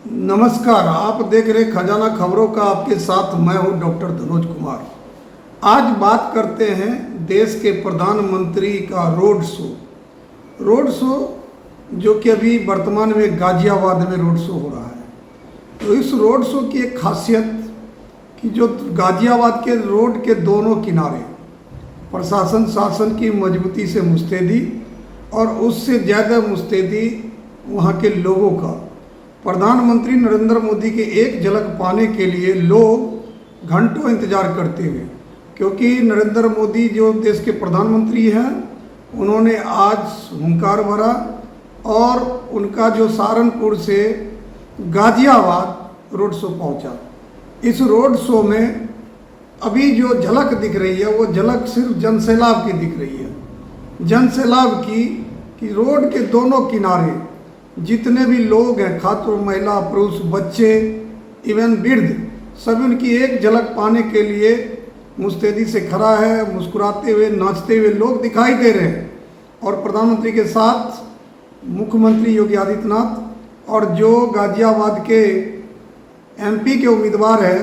नमस्कार, आप देख रहे खजाना खबरों का। आपके साथ मैं हूं डॉक्टर धनोज कुमार। आज बात करते हैं देश के प्रधानमंत्री का रोड शो जो कि अभी वर्तमान में गाजियाबाद में रोड शो हो रहा है। तो इस रोड शो की एक खासियत कि जो गाजियाबाद के रोड के दोनों किनारे प्रशासन शासन की मजबूती से मुस्तैदी और उससे ज़्यादा मुस्तैदी वहाँ के लोगों का प्रधानमंत्री नरेंद्र मोदी के एक झलक पाने के लिए लोग घंटों इंतजार करते हुए, क्योंकि नरेंद्र मोदी जो देश के प्रधानमंत्री हैं उन्होंने आज हुंकार भरा और उनका जो सहारनपुर से गाजियाबाद रोड शो पहुंचा। इस रोड शो में अभी जो झलक दिख रही है वो झलक सिर्फ जनसैलाब की दिख रही है। जनसैलाब की कि रोड के दोनों किनारे जितने भी लोग हैं, खातून महिला पुरुष बच्चे इवन वृद्ध, सभी उनकी एक झलक पाने के लिए मुस्तैदी से खड़ा है। मुस्कुराते हुए नाचते हुए लोग दिखाई दे रहे हैं और प्रधानमंत्री के साथ मुख्यमंत्री योगी आदित्यनाथ और जो गाजियाबाद के एमपी के उम्मीदवार हैं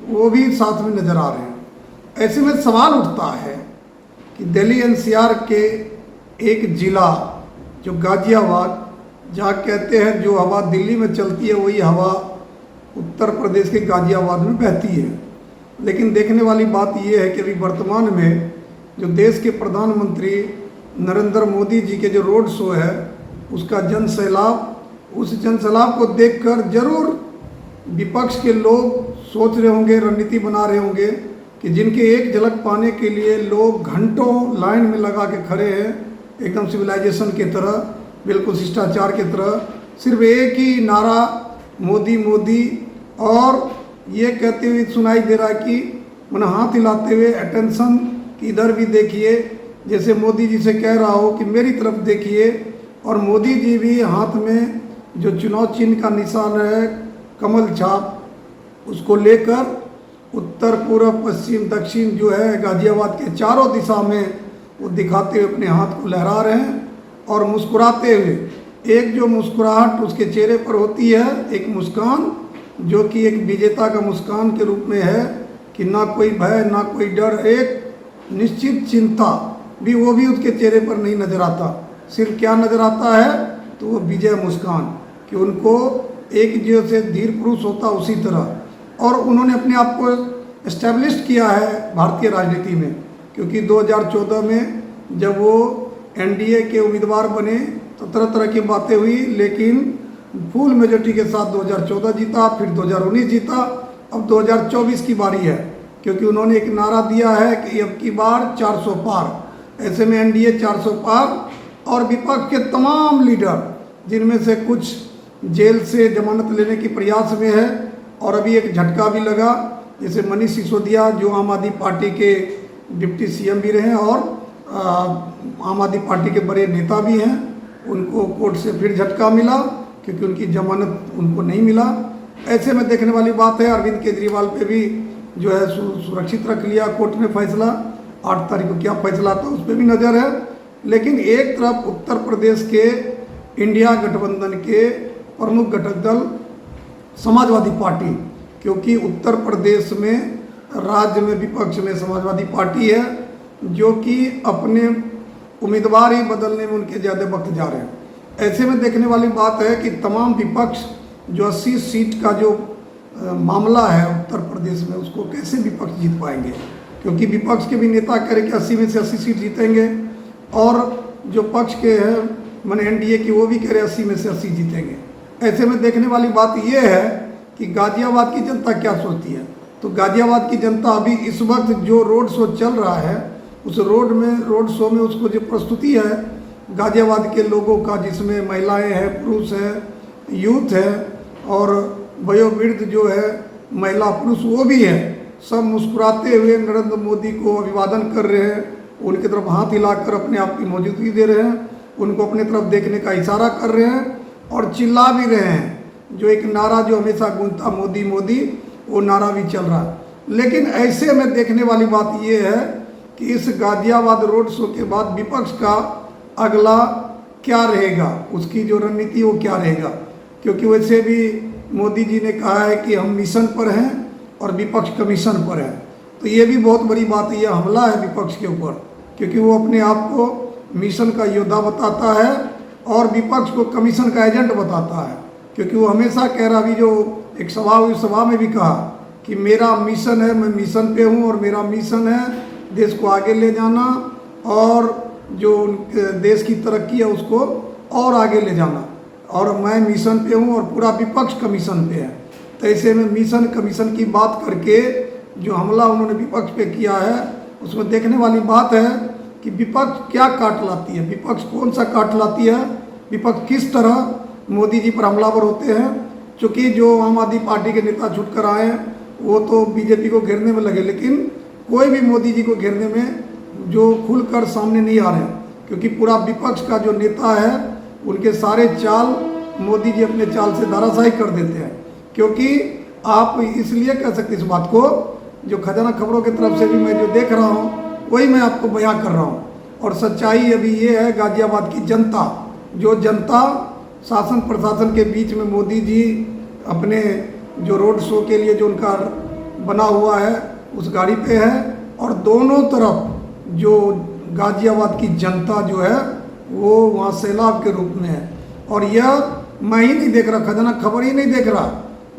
वो भी साथ में नज़र आ रहे हैं। ऐसे में सवाल उठता है कि दिल्ली एनसीआर के एक ज़िला जो गाजियाबाद, जहाँ कहते हैं जो हवा दिल्ली में चलती है वही हवा उत्तर प्रदेश के गाजियाबाद में बहती है। लेकिन देखने वाली बात यह है कि अभी वर्तमान में जो देश के प्रधानमंत्री नरेंद्र मोदी जी के जो रोड शो है उसका जनसैलाब, उस जनसैलाब को देखकर जरूर विपक्ष के लोग सोच रहे होंगे, रणनीति बना रहे होंगे कि जिनके एक झलक पाने के लिए लोग घंटों लाइन में लगा के खड़े हैं, एकदम सिविलाइजेशन की तरह, बिल्कुल शिष्टाचार की तरह, सिर्फ एक ही नारा मोदी मोदी, और ये कहते हुए सुनाई दे रहा है कि मैंने हाथ हिलाते हुए अटेंशन कि इधर भी देखिए, जैसे मोदी जी से कह रहा हो कि मेरी तरफ देखिए। और मोदी जी भी हाथ में जो चुनाव चिन्ह का निशान है कमल छाप, उसको लेकर उत्तर पूर्व पश्चिम दक्षिण जो है गाजियाबाद के चारों दिशा में वो दिखाते हुए अपने हाथ को लहरा रहे हैं और मुस्कुराते हुए। एक जो मुस्कुराहट उसके चेहरे पर होती है, एक मुस्कान जो कि एक विजेता का मुस्कान के रूप में है कि ना कोई भय ना कोई डर, एक निश्चित चिंता भी वो भी उसके चेहरे पर नहीं नज़र आता। सिर्फ क्या नज़र आता है तो वो विजय मुस्कान, कि उनको एक जैसे धीर पुरुष होता उसी तरह। और उन्होंने अपने आप को एस्टेब्लिश किया है भारतीय राजनीति में, क्योंकि 2014 में जब वो एनडीए के उम्मीदवार बने तो तरह तरह की बातें हुई, लेकिन फुल मेजॉरिटी के साथ 2014 जीता, फिर 2019 जीता, अब 2024 की बारी है, क्योंकि उन्होंने एक नारा दिया है कि अब की बार 400 पार। ऐसे में एनडीए 400 पार और विपक्ष के तमाम लीडर, जिनमें से कुछ जेल से जमानत लेने की प्रयास में है, और अभी एक झटका भी लगा, जैसे मनीष सिसोदिया जो आम आदमी पार्टी के डिप्टी सीएम भी रहे और आम आदमी पार्टी के बड़े नेता भी हैं, उनको कोर्ट से फिर झटका मिला क्योंकि उनकी जमानत उनको नहीं मिला। ऐसे में देखने वाली बात है, अरविंद केजरीवाल पे भी जो है सुरक्षित रख लिया कोर्ट ने फैसला। 8 तारीख को क्या फैसला आता उस पर भी नज़र है। लेकिन एक तरफ उत्तर प्रदेश के इंडिया गठबंधन के प्रमुख घटक दल समाजवादी पार्टी, क्योंकि उत्तर प्रदेश में राज्य में विपक्ष में समाजवादी पार्टी है जो कि अपने उम्मीदवार ही बदलने में उनके ज़्यादा वक्त जा रहे हैं। ऐसे में देखने वाली बात है कि तमाम विपक्ष जो 80 सीट का जो मामला है उत्तर प्रदेश में, उसको कैसे विपक्ष जीत पाएंगे, क्योंकि विपक्ष के भी नेता कह रहे कि 80 में से 80 सीट जीतेंगे, और जो पक्ष के हैं मैंने एनडीए की वो भी कह रहे 80 में से 80 जीतेंगे। ऐसे में देखने वाली बात यह है कि गाजियाबाद की जनता क्या सोचती है। तो गाजियाबाद की जनता अभी इस वक्त जो रोड शो चल रहा है उस रोड शो में उसको जो प्रस्तुति है गाजियाबाद के लोगों का, जिसमें महिलाएं हैं, पुरुष हैं, यूथ है और वयोवृद्ध जो है महिला पुरुष वो भी है, सब मुस्कुराते हुए नरेंद्र मोदी को अभिवादन कर रहे हैं, उनकी तरफ हाथ हिलाकर अपने आप की मौजूदगी दे रहे हैं, उनको अपने तरफ देखने का इशारा कर रहे हैं और चिल्ला भी रहे हैं। जो एक नारा जो हमेशा गूंजता मोदी मोदी, वो नारा भी चल रहा है। लेकिन ऐसे में देखने वाली बात ये है कि इस गाजियाबाद रोड शो के बाद विपक्ष का अगला क्या रहेगा, उसकी जो रणनीति वो क्या रहेगा। क्योंकि वैसे भी मोदी जी ने कहा है कि हम मिशन पर हैं और विपक्ष कमीशन पर है। तो ये भी बहुत बड़ी बात है, यह हमला है विपक्ष के ऊपर, क्योंकि वो अपने आप को मिशन का योद्धा बताता है और विपक्ष को कमीशन का एजेंट बताता है। क्योंकि वो हमेशा कह रहा, अभी जो एक सभा में भी कहा कि मेरा मिशन है, मैं मिशन पे हूँ और मेरा मिशन है देश को आगे ले जाना और जो देश की तरक्की है उसको और आगे ले जाना, और मैं मिशन पे हूँ और पूरा विपक्ष कमीशन पे है। तो ऐसे में मिशन कमीशन की बात करके जो हमला उन्होंने विपक्ष पे किया है, उसमें देखने वाली बात है कि विपक्ष क्या काट लाती है, विपक्ष कौन सा काट लाती है, विपक्ष किस तरह मोदी जी पर हमलावर होते हैं। चूँकि जो आम आदमी पार्टी के नेता छूट कर आए हैं वो तो बीजेपी को घेरने में लगे, लेकिन कोई भी मोदी जी को घेरने में जो खुलकर सामने नहीं आ रहे हैं, क्योंकि पूरा विपक्ष का जो नेता है उनके सारे चाल मोदी जी अपने चाल से धराशायी कर देते हैं। क्योंकि आप इसलिए कह सकते इस बात को, जो खजाना खबरों की तरफ से भी मैं जो देख रहा हूँ वही मैं आपको बयां कर रहा हूँ। और सच्चाई अभी ये है, गाजियाबाद की जनता, जो जनता शासन प्रशासन के बीच में मोदी जी अपने जो रोड शो के लिए जो उनका बना हुआ है उस गाड़ी पे है, और दोनों तरफ जो गाजियाबाद की जनता जो है वो वहाँ सैलाब के रूप में है। और यह मैं ही नहीं देख रहा, खजाना खबर ही नहीं देख रहा,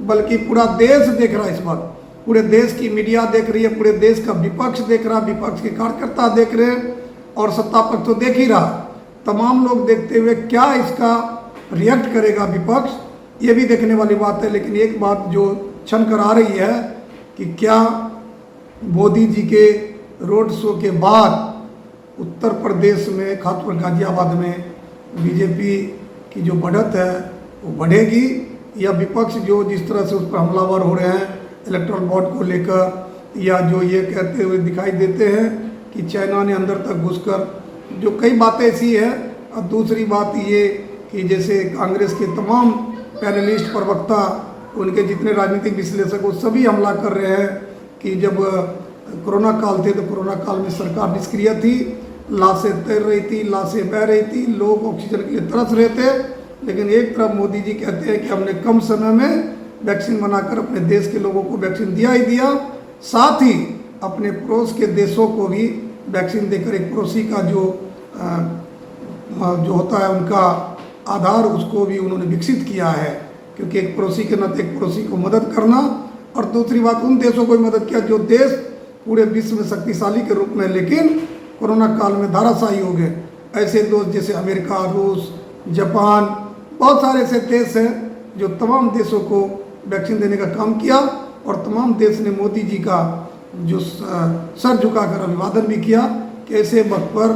बल्कि पूरा देश देख रहा है इस वक्त। पूरे देश की मीडिया देख रही है, पूरे देश का विपक्ष देख रहा, विपक्ष के कार्यकर्ता देख रहे हैं, और सत्ता पक्ष तो देख ही रहा। तमाम लोग देखते हुए क्या इसका रिएक्ट करेगा विपक्ष, ये भी देखने वाली बात है। लेकिन एक बात जो छन कर आ रही है कि क्या मोदी जी के रोड शो के बाद उत्तर प्रदेश में, खासकर गाजियाबाद में बीजेपी की जो बढ़त है वो बढ़ेगी, या विपक्ष जो जिस तरह से उस पर हमलावर हो रहे हैं इलेक्ट्रल बॉन्ड को लेकर, या जो ये कहते हुए दिखाई देते हैं कि चाइना ने अंदर तक घुसकर, जो कई बातें ऐसी है। और दूसरी बात ये कि जैसे कांग्रेस के तमाम पैनलिस्ट, प्रवक्ता, उनके जितने राजनीतिक विश्लेषक वो सभी हमला कर रहे हैं कि जब कोरोना काल थे तो कोरोना काल में सरकार निष्क्रिय थी, लाशें तैर रही थी, लाशें बह रही थी, लोग ऑक्सीजन के लिए तरस रहे थे। लेकिन एक तरफ मोदी जी कहते हैं कि हमने कम समय में वैक्सीन बनाकर अपने देश के लोगों को वैक्सीन दिया ही दिया, साथ ही अपने पड़ोस के देशों को भी वैक्सीन देकर एक पड़ोसी का जो होता है उनका आधार, उसको भी उन्होंने विकसित किया है। क्योंकि एक पड़ोसी के नाते एक पड़ोसी को मदद करना, और दूसरी बात उन देशों को भी मदद किया जो देश पूरे विश्व में शक्तिशाली के रूप में लेकिन कोरोना काल में धाराशायी हो गए। ऐसे दोस्त जैसे अमेरिका, रूस, जापान, बहुत सारे ऐसे देश हैं जो तमाम देशों को वैक्सीन देने का काम किया, और तमाम देश ने मोदी जी का जो सर झुकाकर अभिवादन भी किया कि ऐसे वक्त पर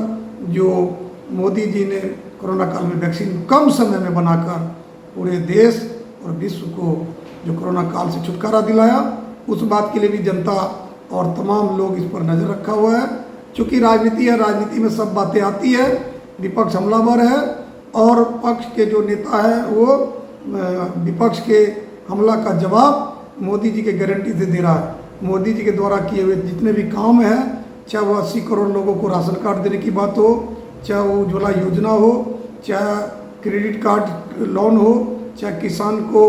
जो मोदी जी ने कोरोना काल में वैक्सीन कम समय में बनाकर पूरे देश और विश्व को जो कोरोना काल से छुटकारा दिलाया, उस बात के लिए भी जनता और तमाम लोग इस पर नज़र रखा हुआ है। चूँकि राजनीति है, राजनीति में सब बातें आती है। विपक्ष हमलावर है और पक्ष के जो नेता है वो विपक्ष के हमला का जवाब मोदी जी के गारंटी से दे रहा है। मोदी जी के द्वारा किए हुए जितने भी काम हैं, चाहे वो 80 करोड़ लोगों को राशन कार्ड देने की बात हो, चाहे वो उज्ज्वला योजना हो, चाहे क्रेडिट कार्ड लोन हो, चाहे किसान को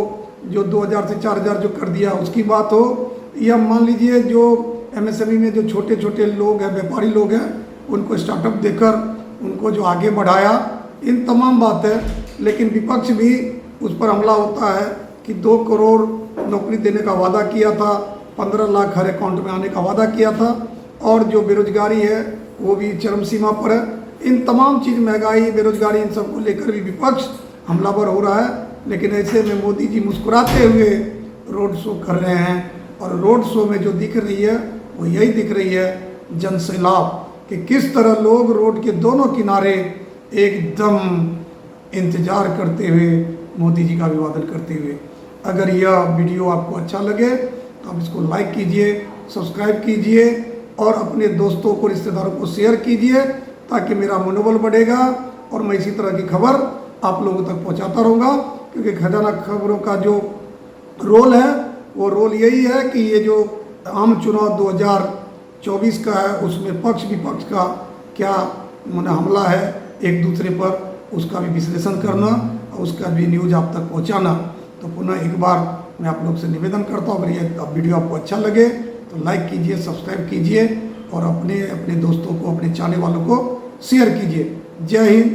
जो 2000 से 4000 जो कर दिया उसकी बात हो, या मान लीजिए जो एमएसएमई में जो छोटे छोटे लोग हैं, व्यापारी लोग हैं, उनको स्टार्टअप देकर उनको जो आगे बढ़ाया, इन तमाम बातें। लेकिन विपक्ष भी उस पर हमला होता है कि 2 करोड़ नौकरी देने का वादा किया था, 15 लाख हर अकाउंट में आने का वादा किया था, और जो बेरोजगारी है वो भी चरम सीमा पर है। इन तमाम चीज़, महंगाई, बेरोजगारी, इन सब को लेकर भी विपक्ष हमलावर हो रहा है। लेकिन ऐसे में मोदी जी मुस्कुराते हुए रोड शो कर रहे हैं, और रोड शो में जो दिख रही है वो यही दिख रही है, जनसैलाब, कि किस तरह लोग रोड के दोनों किनारे एकदम इंतज़ार करते हुए मोदी जी का अभिवादन करते हुए। अगर यह वीडियो आपको अच्छा लगे तो आप इसको लाइक कीजिए, सब्सक्राइब कीजिए, और अपने दोस्तों को, रिश्तेदारों को शेयर कीजिए, ताकि मेरा मनोबल बढ़ेगा और मैं इसी तरह की खबर आप लोगों तक पहुंचाता रहूँगा। क्योंकि खजाना खबरों का जो रोल है वो रोल यही है कि ये जो आम चुनाव 2024 का है उसमें पक्ष विपक्ष का क्या हमला है एक दूसरे पर, उसका भी विश्लेषण करना और उसका भी न्यूज़ आप तक पहुंचाना। तो पुनः एक बार मैं आप लोग से निवेदन करता हूँ, अगर ये वीडियो आपको अच्छा लगे तो लाइक कीजिए, सब्सक्राइब कीजिए और अपने दोस्तों को, अपने चाहने वालों को शेयर कीजिए। जय हिंद।